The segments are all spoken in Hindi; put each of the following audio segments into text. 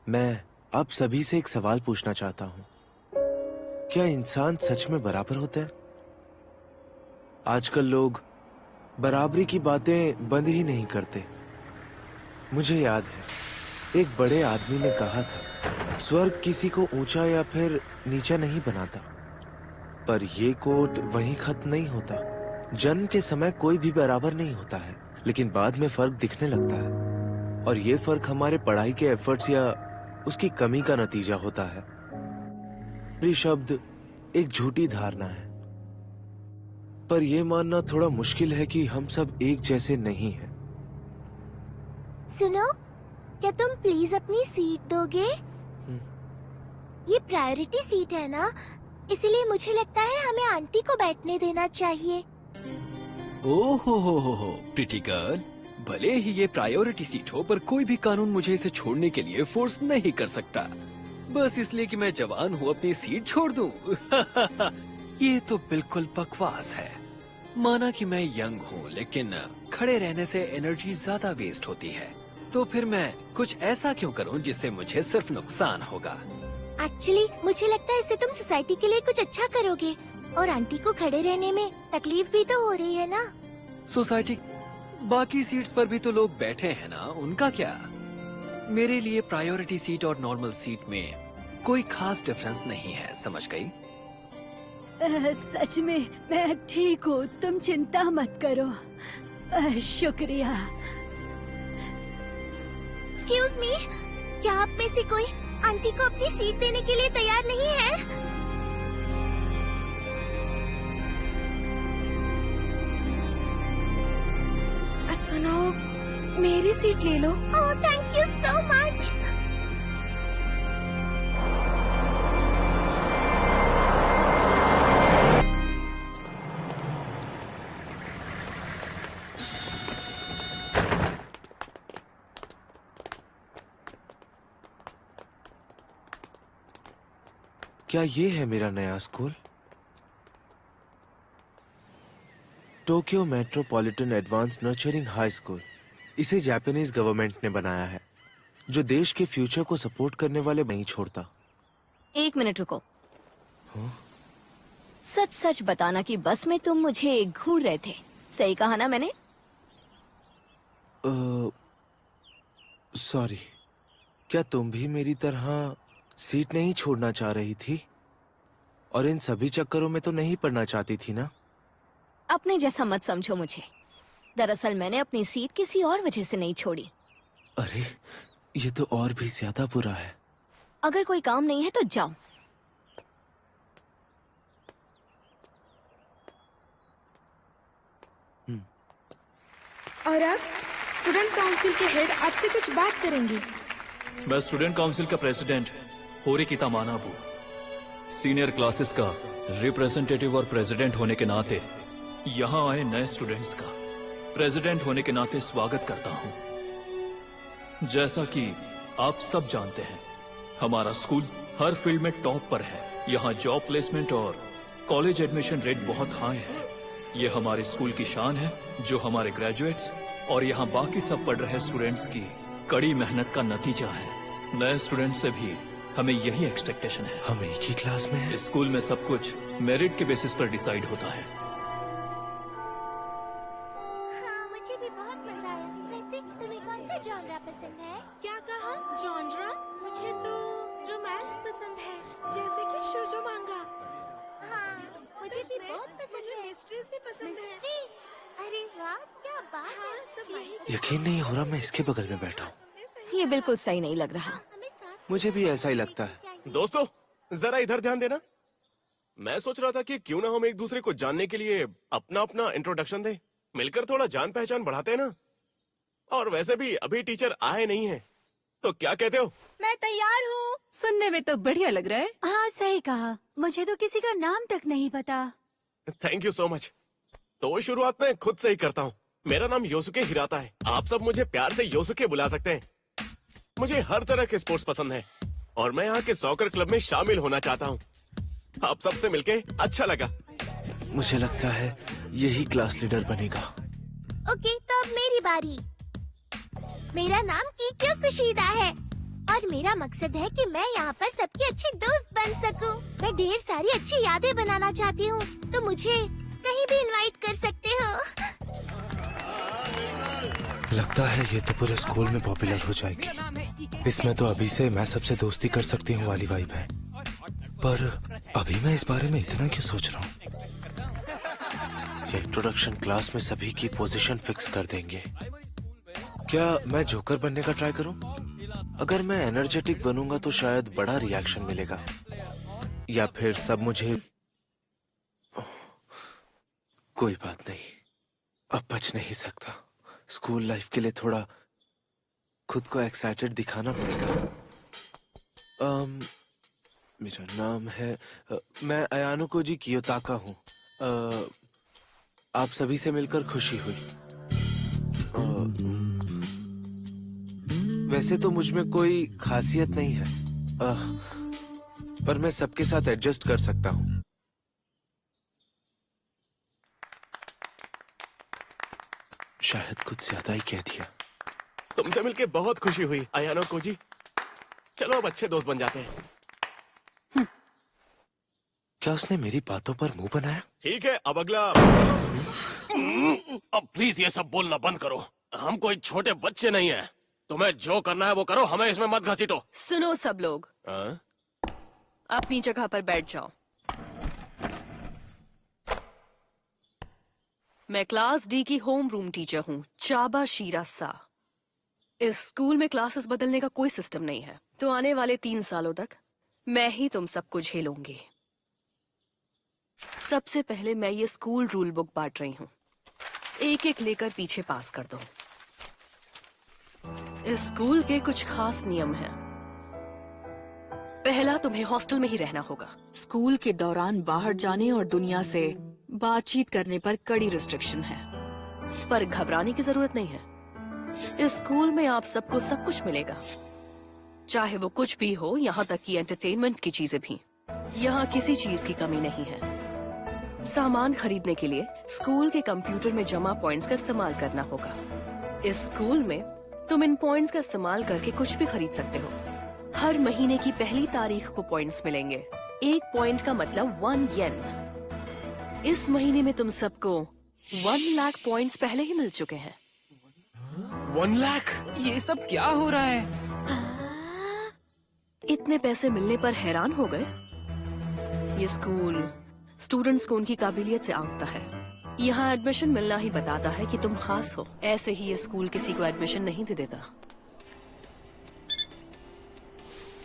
मैं आप सभी से एक सवाल पूछना चाहता हूँ। क्या इंसान सच में बराबर होते हैं? आजकल लोग बराबरी की बातें बंद ही नहीं करते। मुझे याद है, एक बड़े आदमी ने कहा था, स्वर्ग किसी को ऊंचा या फिर नीचा नहीं बनाता। पर ये कोट वहीं खत्म नहीं होता। जन्म के समय कोई भी बराबर नहीं होता है, लेकिन बाद में फर्क दिखने लगता है। और ये फर्क हमारे पढ़ाई के एफर्ट्स या उसकी कमी का नतीजा होता है। ये शब्द एक झूठी धारणा है, पर यह मानना थोड़ा मुश्किल है कि हम सब एक जैसे नहीं हैं। सुनो, क्या तुम प्लीज अपनी सीट दोगे? ये प्रायोरिटी सीट है ना, इसीलिए मुझे लगता है हमें आंटी को बैठने देना चाहिए। ओहो प्रिटी गर्ल, भले ही ये प्रायोरिटी सीट हो, पर कोई भी कानून मुझे इसे छोड़ने के लिए फोर्स नहीं कर सकता। बस इसलिए कि मैं जवान हूँ अपनी सीट छोड़ दूँ। ये तो बिल्कुल बकवास है। माना कि मैं यंग हूँ, लेकिन खड़े रहने से एनर्जी ज्यादा वेस्ट होती है, तो फिर मैं कुछ ऐसा क्यों करूँ जिससे मुझे सिर्फ नुकसान होगा। एक्चुअली मुझे लगता है इससे तुम सोसाइटी के लिए कुछ अच्छा करोगे, और आंटी को खड़े रहने में तकलीफ भी तो हो रही है ना। सोसाइटी बाकी सीट्स पर भी तो लोग बैठे हैं ना, उनका क्या। मेरे लिए प्रायोरिटी सीट और नॉर्मल सीट में कोई खास डिफरेंस नहीं है, समझ गई? सच में मैं ठीक हूँ, तुम चिंता मत करो। शुक्रिया। एक्सक्यूज मी, क्या आप में से कोई आंटी को अपनी सीट देने के लिए तैयार नहीं है? सुनो, मेरी सीट ले लो। ओह, थैंक यू सो मच। क्या ये है मेरा नया school? Tokyo metropolitan advance nurturing high school. इसे जापानीज गवर्नमेंट ने बनाया है, जो देश के फ्यूचर को सपोर्ट करने वाले नहीं छोड़ता। एक मिनट रुको। सच सच बताना कि बस में तुम मुझे घूर रहे थे, सही कहा ना मैंने? सॉरी, क्या तुम भी मेरी तरह सीट नहीं छोड़ना चाह रही थी? और इन सभी चक्करों में तो नहीं पड़ना चाहती थी ना? अपने जैसा मत समझो मुझे। दरअसल मैंने अपनी सीट किसी और वजह से नहीं छोड़ी। अरे, ये तो और भी ज्यादा बुरा है। अगर कोई काम नहीं है तो जाओ। और अब स्टूडेंट काउंसिल के हेड आपसे कुछ बात करेंगे। मैं स्टूडेंट काउंसिल का प्रेसिडेंट होरिकिता मानाबू, सीनियर क्लासेस का रिप्रेजेंटेटिव और प्रेसिडेंट होने के नाते यहाँ आए नए स्टूडेंट्स का प्रेसिडेंट होने के नाते स्वागत करता हूँ। जैसा कि आप सब जानते हैं, हमारा स्कूल हर फील्ड में टॉप पर है। यहाँ जॉब प्लेसमेंट और कॉलेज एडमिशन रेट बहुत हाई है। ये हमारे स्कूल की शान है, जो हमारे ग्रेजुएट्स और यहाँ बाकी सब पढ़ रहे स्टूडेंट्स की कड़ी मेहनत का नतीजा है। नए स्टूडेंट से भी हमें यही एक्सपेक्टेशन है। हम एक ही क्लास में हैं। इस स्कूल में सब कुछ मेरिट के बेसिस पर डिसाइड होता है। हाँ, मुझे भी बहुत मजा आया। वैसे तुम्हें कौन सा जॉनरा पसंद है? क्या कहा? जॉनरा? मुझे तो रोमांस पसंद है, जैसे कि शोजो मांगा। हाँ, मुझे भी बहुत पसंद मुझे है। मिस्ट्रीज भी पसंद है। मिस्ट्री? अरे वाह, क्या बात हाँ, है। सब यही। यकीन नहीं हो रहा मैं इसके बगल में बैठा हूँ। ये बिल्कुल सही नहीं लग रहा। हमें साथ मुझे भी ऐसा ही लगता है। चाहिए। दोस्तों, जरा इधर ध्यान देना। मैं सोच रहा था कि क्यों ना हम एक दूसरे को जानने के लिए अपना अपना इंट्रोडक्शन दें, मिलकर थोड़ा जान पहचान बढ़ाते हैं ना। और वैसे भी अभी टीचर आए नहीं हैं, तो क्या कहते हो? मैं तैयार हूँ। सुनने में तो बढ़िया लग रहा है। हाँ, सही कहा। मुझे तो किसी का नाम तक नहीं पता। Thank you so much. तो शुरुआत में खुद से ही करता हूँ। मेरा नाम योसुके हिराता है। आप सब मुझे प्यार से योसुके बुला सकते हैं। मुझे हर तरह के स्पोर्ट्स पसंद है और मैं यहाँ के सॉकर क्लब में शामिल होना चाहता हूँ। आप सबसे मिलके अच्छा लगा। मुझे लगता है यही क्लास लीडर बनेगा। ओके, तो अब मेरी बारी। मेरा नाम कीक्यो कुशीदा है और मेरा मकसद है कि मैं यहाँ पर सबकी अच्छी दोस्त बन सकूं। मैं ढेर सारी अच्छी यादें बनाना चाहती हूँ, तो मुझे कहीं भी इनवाइट कर सकते हो। लगता है ये तो पूरे स्कूल में पॉपुलर हो जाएगी। इसमें तो अभी से मैं सबसे दोस्ती कर सकती हूँ वाली वाइब है, पर अभी मैं इस बारे में इतना क्यों सोच रहा हूँ? ये इंट्रोडक्शन क्लास में सभी की पोजीशन फिक्स कर देंगे। क्या मैं जोकर बनने का ट्राई करूं? अगर मैं एनर्जेटिक बनूंगा तो शायद बड़ा रिएक्शन मिलेगा, या फिर सब मुझे... कोई बात नहीं, अब बच नहीं सकता। स्कूल लाइफ के लिए थोड़ा खुद को एक्साइटेड दिखाना पड़ेगा। मेरा नाम है मैं अयानुको जी कियोताका हूँ। आप सभी से मिलकर खुशी हुई। वैसे तो मुझ में कोई खासियत नहीं है, पर मैं सबके साथ एडजस्ट कर सकता हूँ। शायद कुछ ज्यादा ही कह दिया। तुमसे मिलके बहुत खुशी हुई अयानुको जी। चलो अब अच्छे दोस्त बन जाते हैं। क्या उसने मेरी बातों पर मुंह बनाया? ठीक है, अब अगला। अब प्लीज ये सब बोलना बंद करो। हम कोई छोटे बच्चे नहीं है। तुम्हें जो करना है वो करो, हमें इसमें मत घसीटो। सुनो सब लोग, अपनी जगह पर बैठ जाओ। मैं क्लास डी की होम रूम टीचर हूँ, चाबा शिरासा। इस स्कूल में क्लासेस बदलने का कोई सिस्टम नहीं है, तो आने वाले 3 सालों तक मैं ही तुम सबको झेलूंगी। सबसे पहले मैं ये स्कूल रूल बुक बांट रही हूँ, एक एक लेकर पीछे पास कर दो। इस स्कूल के कुछ खास नियम हैं। पहला, तुम्हें हॉस्टल में ही रहना होगा। स्कूल के दौरान बाहर जाने और दुनिया से बातचीत करने पर कड़ी रिस्ट्रिक्शन है, पर घबराने की जरूरत नहीं है। इस स्कूल में आप सबको सब कुछ मिलेगा, चाहे वो कुछ भी हो, यहाँ तक कि एंटरटेनमेंट की चीजें भी। यहाँ किसी चीज की कमी नहीं है। सामान खरीदने के लिए स्कूल के कंप्यूटर में जमा पॉइंट्स का इस्तेमाल करना होगा। इस स्कूल में तुम इन पॉइंट्स का इस्तेमाल करके कुछ भी खरीद सकते हो। हर महीने की पहली तारीख को पॉइंट्स मिलेंगे। 1 पॉइंट का मतलब 1 येन। इस महीने में तुम सबको 1 लाख पॉइंट्स पहले ही मिल चुके हैं। 1 लाख? ये सब क्या हो रहा है? इतने पैसे मिलने पर हैरान हो गए? ये स्कूल स्टूडेंट्स को उनकी काबिलियत से आंकता है। यहाँ एडमिशन मिलना ही बताता है कि तुम खास हो। ऐसे ही ये स्कूल किसी को एडमिशन नहीं दे देता।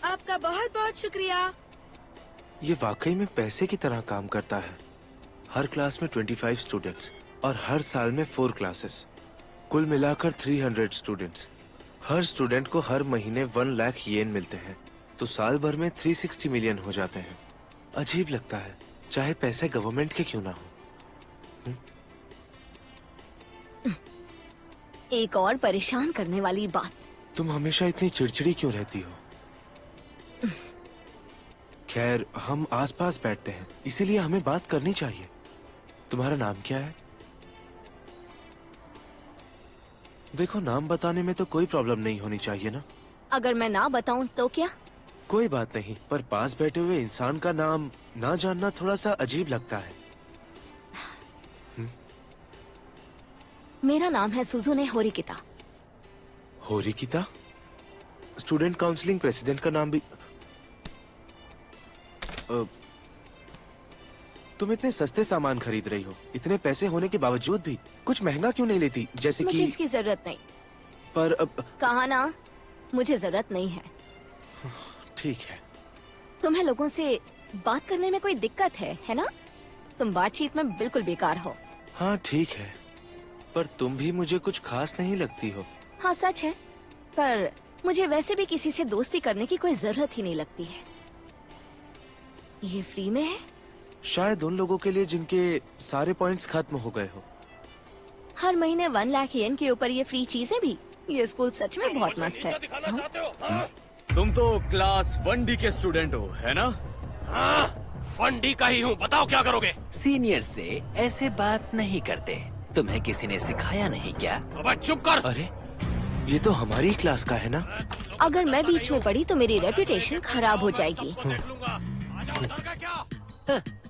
आपका बहुत बहुत शुक्रिया। ये वाकई में पैसे की तरह काम करता है। हर क्लास में 25 स्टूडेंट्स और हर साल में 4 क्लासेस, कुल मिलाकर 300 स्टूडेंट्स। हर स्टूडेंट को हर महीने 1 लाख येन मिलते हैं, तो साल भर में 360 मिलियन हो जाते हैं। अजीब लगता है, चाहे पैसे गवर्नमेंट के क्यों ना हो। एक और परेशान करने वाली बात। तुम हमेशा इतनी चिड़चिड़ी क्यों रहती हो? खैर, हम आसपास बैठते हैं, इसीलिए हमें बात करनी चाहिए। तुम्हारा नाम क्या है? देखो, नाम बताने में तो कोई प्रॉब्लम नहीं होनी चाहिए ना। अगर मैं ना बताऊं तो क्या? कोई बात नहीं, पर पास बैठे हुए इंसान का नाम ना जानना थोड़ा सा अजीब लगता है। मेरा नाम है सुजुने होरिकिता। होरिकिता? स्टूडेंट काउंसलिंग प्रेसिडेंट का नाम भी। तुम इतने सस्ते सामान खरीद रही हो, इतने पैसे होने के बावजूद भी कुछ महंगा क्यों नहीं लेती? जैसे मुझे कि इसकी जरूरत नहीं। पर अब कहा ना, मुझे जरूरत नहीं है। ठीक है। तुम्हें लोगों से बात करने में कोई दिक्कत है ना? तुम बातचीत में बिल्कुल बेकार हो। हाँ ठीक है, पर तुम भी मुझे कुछ खास नहीं लगती हो। हाँ सच है, पर मुझे वैसे भी किसी से दोस्ती करने की कोई जरूरत ही नहीं लगती है। ये फ्री में है? शायद उन लोगों के लिए जिनके सारे पॉइंट्स खत्म हो गए हो। हर महीने 1 लाख येन के ऊपर ये फ्री चीजें भी। ये स्कूल सच में बहुत मस्त है। तुम तो क्लास 1D के स्टूडेंट हो, है ना? हाँ, 1D का ही हूँ। बताओ क्या करोगे? सीनियर से ऐसे बात नहीं करते। तुम्हें किसी ने सिखाया नहीं क्या? अब चुप कर। अरे, ये तो हमारी क्लास का है ना? अगर मैं बीच में पड़ी तो मेरी रेपुटेशन खराब हो जाएगी।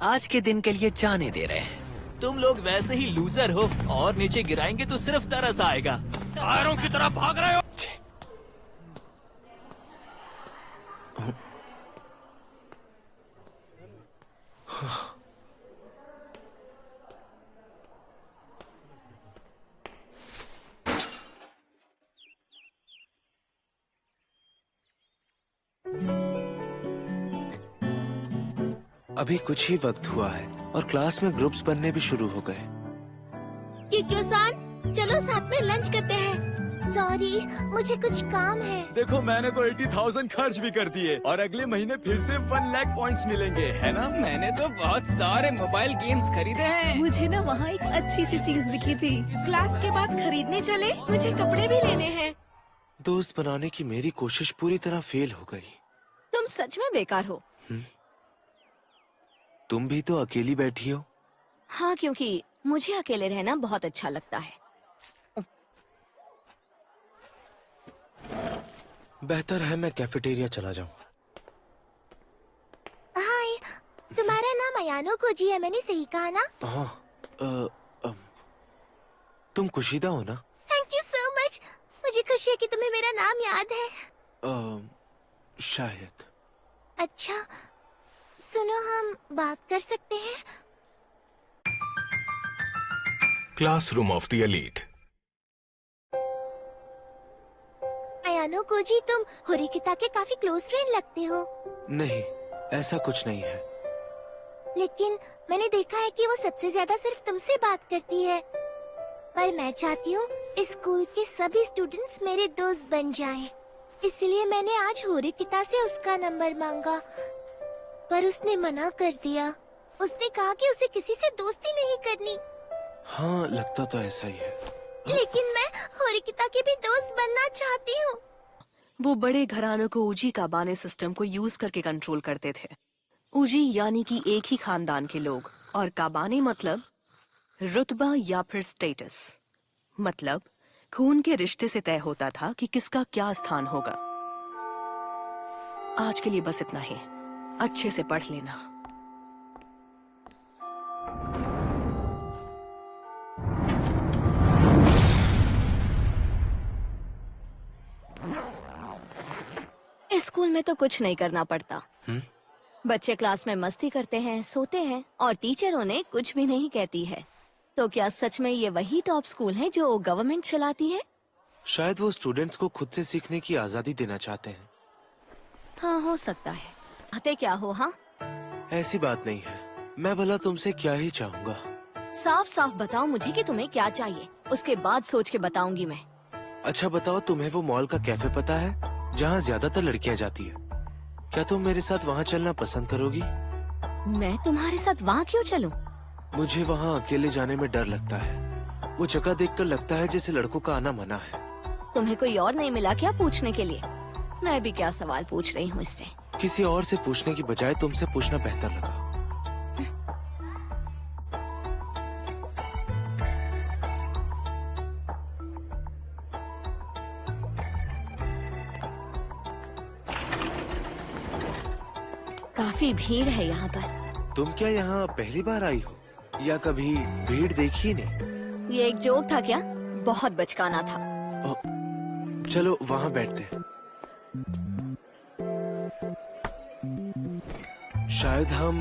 आज के दिन के लिए जाने दे रहे हैं। तुम लोग वैसे ही लूजर हो और नीचे गिराएंगे तो सिर्फ तरस आएगा। टायरों की तरह भाग रहे हो। अभी कुछ ही वक्त हुआ है और क्लास में ग्रुप्स बनने भी शुरू हो गए। किक्यो-सान, चलो साथ में लंच करते हैं। सॉरी, मुझे कुछ काम है। देखो मैंने तो 80,000 खर्च भी कर दिए और अगले महीने फिर से 1 लाख पॉइंट्स मिलेंगे, है ना? मैंने तो बहुत सारे मोबाइल गेम्स खरीदे हैं। मुझे ना वहाँ एक अच्छी सी चीज दिखी थी। क्लास के बाद खरीदने चले, मुझे कपड़े भी लेने हैं। दोस्त बनाने की मेरी कोशिश पूरी तरह फेल हो गई। तुम सच में बेकार हो। तुम भी तो अकेली बैठी हो। हाँ, क्योंकि मुझे अकेले रहना बहुत अच्छा लगता है। बेहतर है मैं कैफेटेरिया चला जाऊं। हाय, तुम्हारा नाम अयानो कोजी है, मैंने सही कहा ना? हाँ, तुम कुशीदा हो ना? Thank you so much. मुझे खुशी है कि तुम्हें मेरा नाम याद है। शायद। अच्छा, सुनो, हम बात कर सकते हैं? Classroom of the elite. Ayanokoji, तुम होरिकिता के काफी क्लोज फ्रेंड लगते हो। नहीं, ऐसा कुछ नहीं है। लेकिन मैंने देखा है कि वो सबसे ज्यादा सिर्फ तुमसे बात करती है। पर मैं चाहती हूँ इस स्कूल के सभी स्टूडेंट्स मेरे दोस्त बन जाएं। इसलिए मैंने आज होरिकिता से उसका नंबर मांगा, पर उसने मना कर दिया। उसने कहा कि उसे किसी से दोस्ती नहीं करनी। हाँ, लगता तो ऐसा ही है। लेकिन मैं होरिकिता के भी दोस्त बनना चाहती हूँ। वो बड़े घरानों को उजी काबाने सिस्टम को यूज करके कंट्रोल करते थे। उजी यानी कि एक ही खानदान के लोग, और काबाने मतलब रुतबा या फिर स्टेटस, मतलब खून के रिश्ते से तय होता था कि किसका क्या स्थान होगा। आज के लिए बस इतना ही। अच्छे से पढ़ लेना। इस स्कूल में तो कुछ नहीं करना पड़ता। बच्चे क्लास में मस्ती करते हैं, सोते हैं और टीचर उन्हें कुछ भी नहीं कहती है। तो क्या सच में ये वही टॉप स्कूल है जो गवर्नमेंट चलाती है? शायद वो स्टूडेंट्स को खुद से सीखने की आजादी देना चाहते हैं। हाँ, हो सकता है। चाहते क्या हो? हाँ, ऐसी बात नहीं है। मैं भला तुमसे क्या ही चाहूँगा। साफ साफ बताओ मुझे कि तुम्हें क्या चाहिए, उसके बाद सोच के बताऊंगी मैं। अच्छा बताओ, तुम्हें वो मॉल का कैफे पता है जहाँ ज्यादातर लड़कियाँ जाती है? क्या तुम मेरे साथ वहाँ चलना पसंद करोगी? मैं तुम्हारे साथ वहाँ क्यों चलूं? मुझे वहाँ अकेले जाने में डर लगता है। वो जगह देखकर लगता है जैसे लड़कों का आना मना है। तुम्हें कोई और नहीं मिला क्या पूछने के लिए? मैं भी क्या सवाल पूछ रही हूँ इससे। किसी और से पूछने की बजाय तुमसे पूछना बेहतर लगा। काफी भीड़ है यहाँ पर। तुम क्या यहाँ पहली बार आई हो या कभी भीड़ देखी नहीं? ये एक जोक था क्या? बहुत बचकाना था। चलो वहाँ बैठते हैं। शायद हम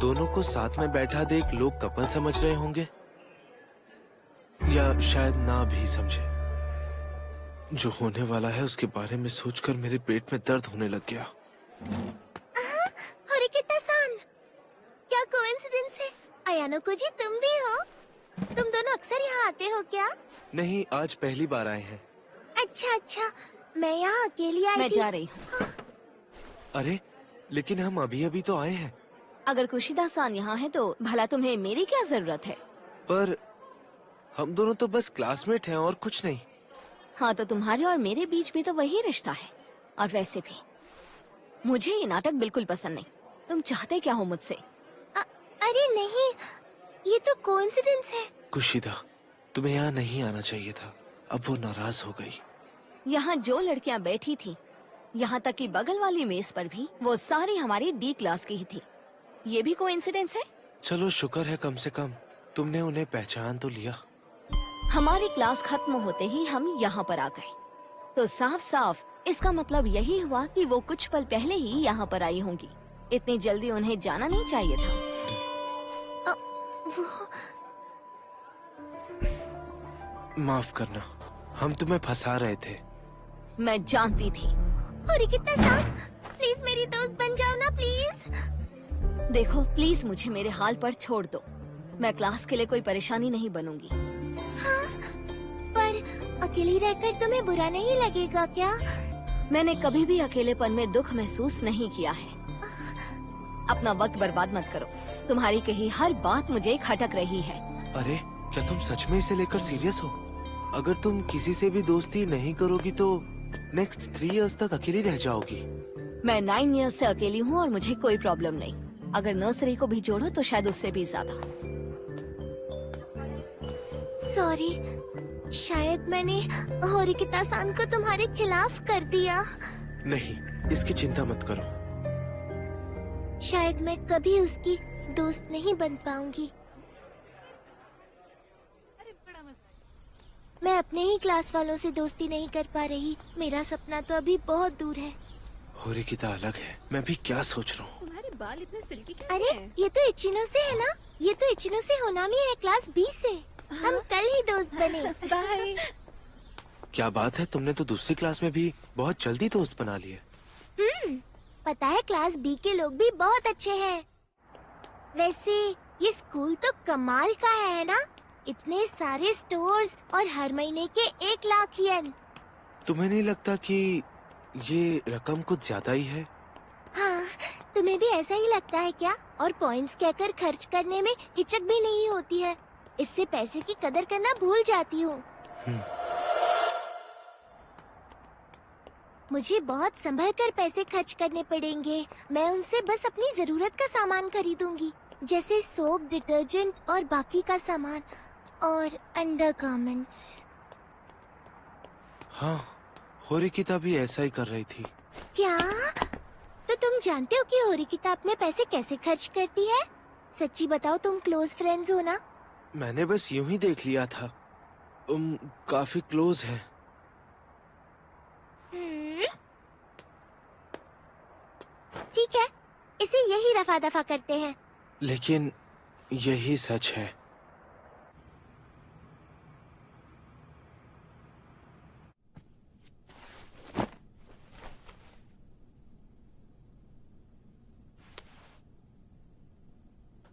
दोनों को साथ में बैठा देख लोग कपल समझ रहे होंगे, या शायद ना भी समझे। जो होने वाला है उसके बारे में सोचकर मेरे पेट में दर्द होने लग गया। होरिकिता-सान, क्या कोइंसिडेंस है? अयानो कोजी, तुम भी हो? तुम दोनों अक्सर यहाँ आते हो क्या? नहीं, आज पहली बार आए हैं। अच्छा, मैं यहाँ अकेली आई मैं थी। जा रही हूँ। अरे लेकिन हम अभी अभी तो आए हैं। अगर कुशिदा-सान यहाँ है तो भला तुम्हें मेरी क्या जरूरत है? पर हम दोनों तो बस क्लासमेट हैं और कुछ नहीं। हाँ, तो तुम्हारे और मेरे बीच भी तो वही रिश्ता है। और वैसे भी मुझे ये नाटक बिल्कुल पसंद नहीं। तुम चाहते क्या हो मुझसे? अरे नहीं, ये तो कोइंसिडेंस है। कुशिदा, तुम्हें यहाँ नहीं आना चाहिए था। अब वो नाराज हो गई। यहाँ जो लड़कियाँ बैठी थी यहाँ तक कि बगल वाली मेज पर भी वो सारी हमारी डी क्लास की ही थी। ये भी कोइंसिडेंस है? चलो शुक्र है कम से कम तुमने उन्हें पहचान तो लिया। हमारी क्लास खत्म होते ही हम यहाँ पर आ गए, तो साफ साफ इसका मतलब यही हुआ कि वो कुछ पल पहले ही यहाँ पर आई होंगी। इतनी जल्दी उन्हें जाना नहीं चाहिए था। वो माफ करना, हम तुम्हें फंसा रहे थे। मैं जानती थी। और कितना साफ, प्लीज मेरी दोस्त बन जाओ ना प्लीज। देखो प्लीज मुझे मेरे हाल पर छोड़ दो। मैं क्लास के लिए कोई परेशानी नहीं बनूंगी। हाँ, पर अकेली रहकर तुम्हें बुरा नहीं लगेगा क्या? मैंने कभी भी अकेलेपन में दुख महसूस नहीं किया है। अपना वक्त बर्बाद मत करो। तुम्हारी कही हर बात मुझे खटक रही है। अरे क्या तुम सच में इसे लेकर सीरियस हो? अगर तुम किसी से भी दोस्ती नहीं करोगी तो नेक्स्ट 3 इयर्स तक अकेली रह जाओगी। मैं 9 इयर्स से अकेली हूँ और मुझे कोई प्रॉब्लम नहीं। अगर नर्सरी को भी जोड़ो तो शायद उससे भी ज्यादा। सॉरी, शायद मैंने होरिकिता-सान को तुम्हारे खिलाफ कर दिया। नहीं, इसकी चिंता मत करो। शायद मैं कभी उसकी दोस्त नहीं बन पाऊंगी। मैं अपने ही क्लास वालों से दोस्ती नहीं कर पा रही। मेरा सपना तो अभी बहुत दूर है। होरिकिता अलग है, मैं भी क्या सोच रहा हूँ। तुम्हारे बाल इतने सिल्की कैसे अरे हैं? ये तो इचिनो से है ना? ये तो इचिनो से होनामी है, क्लास B से। हम कल ही दोस्त बने। बाय। क्या बात है, तुमने तो दूसरी क्लास में भी बहुत जल्दी दोस्त बना लिए। पता है क्लास B के लोग भी बहुत अच्छे हैं। वैसे ये स्कूल तो कमाल का है ना? इतने सारे स्टोर्स और हर महीने के 1 लाख येन। तुम्हें नहीं लगता कि ये रकम कुछ ज्यादा ही है? हाँ, तुम्हें भी ऐसा ही लगता है क्या? और पॉइंट्स कहकर खर्च करने में हिचक भी नहीं होती है। इससे पैसे की कदर करना भूल जाती हूँ। मुझे बहुत संभल कर पैसे खर्च करने पड़ेंगे। मैं उनसे बस अपनी जरूरत का सामान खरीदूंगी, जैसे सोप, डिटर्जेंट और बाकी का सामान और अंडरगारमेंट्स। हाँ, होरिकिता भी ऐसा ही कर रही थी। क्या? तो तुम जानते हो कि होरिकिता अपने पैसे कैसे खर्च करती है? सच्ची बताओ, तुम क्लोज फ्रेंड्स हो ना? मैंने बस यूं ही देख लिया था। काफी क्लोज है। ठीक है, इसे यही रफा दफा करते हैं। लेकिन यही सच है।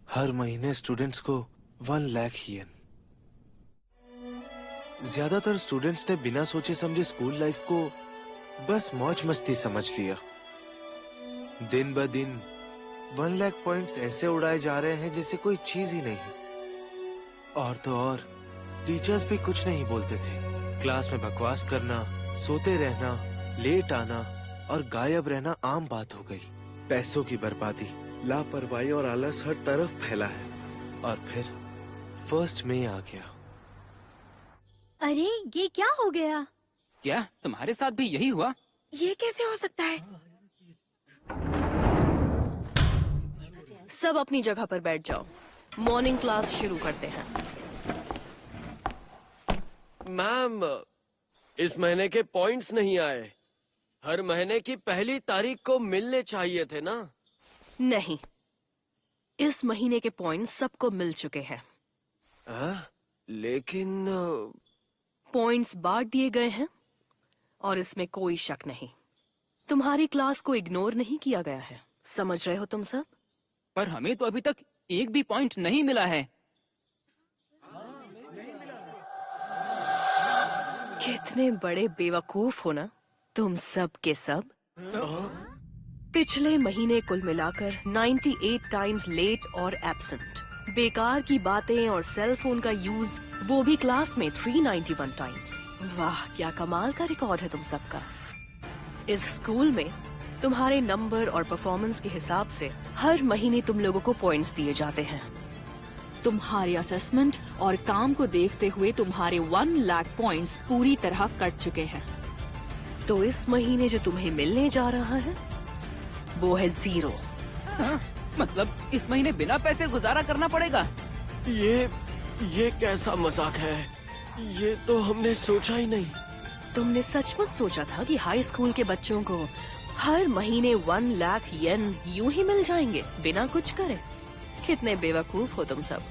हर महीने स्टूडेंट्स को 1 लाख येन। ज्यादातर स्टूडेंट्स ने बिना सोचे समझे स्कूल लाइफ को बस मौज मस्ती समझ लिया। दिन ब दिन 1 लाख पॉइंट्स ऐसे उड़ाए जा रहे हैं जैसे कोई चीज ही नहीं। और तो और टीचर्स भी कुछ नहीं बोलते थे। क्लास में बकवास करना, सोते रहना, लेट आना और गायब रहना आम बात हो गई। पैसों की बर्बादी, लापरवाही और आलस हर तरफ फैला है। और फिर 1 मई आ गया। अरे ये क्या हो गया? क्या तुम्हारे साथ भी यही हुआ? ये कैसे हो सकता है? सब अपनी जगह पर बैठ जाओ। मॉर्निंग क्लास शुरू करते हैं। मैम, इस महीने के पॉइंट्स नहीं आए। हर महीने की पहली तारीख को मिलने चाहिए थे ना? नहीं, इस महीने के पॉइंट्स सबको मिल चुके हैं। लेकिन पॉइंट्स बांट दिए गए हैं और इसमें कोई शक नहीं। तुम्हारी क्लास को इग्नोर नहीं किया गया है। समझ रहे हो तुम सब? पर हमें तो अभी तक एक भी पॉइंट नहीं मिला है। कितने बड़े बेवकूफ हो ना तुम सब के सब। पिछले महीने कुल मिलाकर 98 टाइम्स लेट और एब्सेंट। बेकार की बातें और सेल फोन का यूज, वो भी क्लास में 391 टाइम्स। वाह, क्या कमाल का रिकॉर्ड है तुम सबका। इस स्कूल में तुम्हारे नंबर और परफॉर्मेंस के हिसाब से हर महीने तुम लोगों को पॉइंट्स दिए जाते हैं। तुम्हारे असेसमेंट और काम को देखते हुए तुम्हारे 1 लाख पॉइंट्स पूरी तरह कट चुके हैं। तो इस महीने जो तुम्हें मिलने जा रहा है वो है 0। हाँ? मतलब इस महीने बिना पैसे गुजारा करना पड़ेगा? ये कैसा मजाक है? ये तो हमने सोचा ही नहीं। तुमने सचमुच सोचा था कि हाई स्कूल के बच्चों को हर महीने 1 लाख येन यूं ही मिल जाएंगे बिना कुछ करे? कितने बेवकूफ हो तुम सब।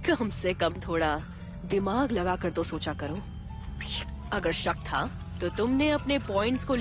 कम से कम थोड़ा दिमाग लगा कर तो सोचा करो। अगर शक था तो तुमने अपने पॉइंट्स को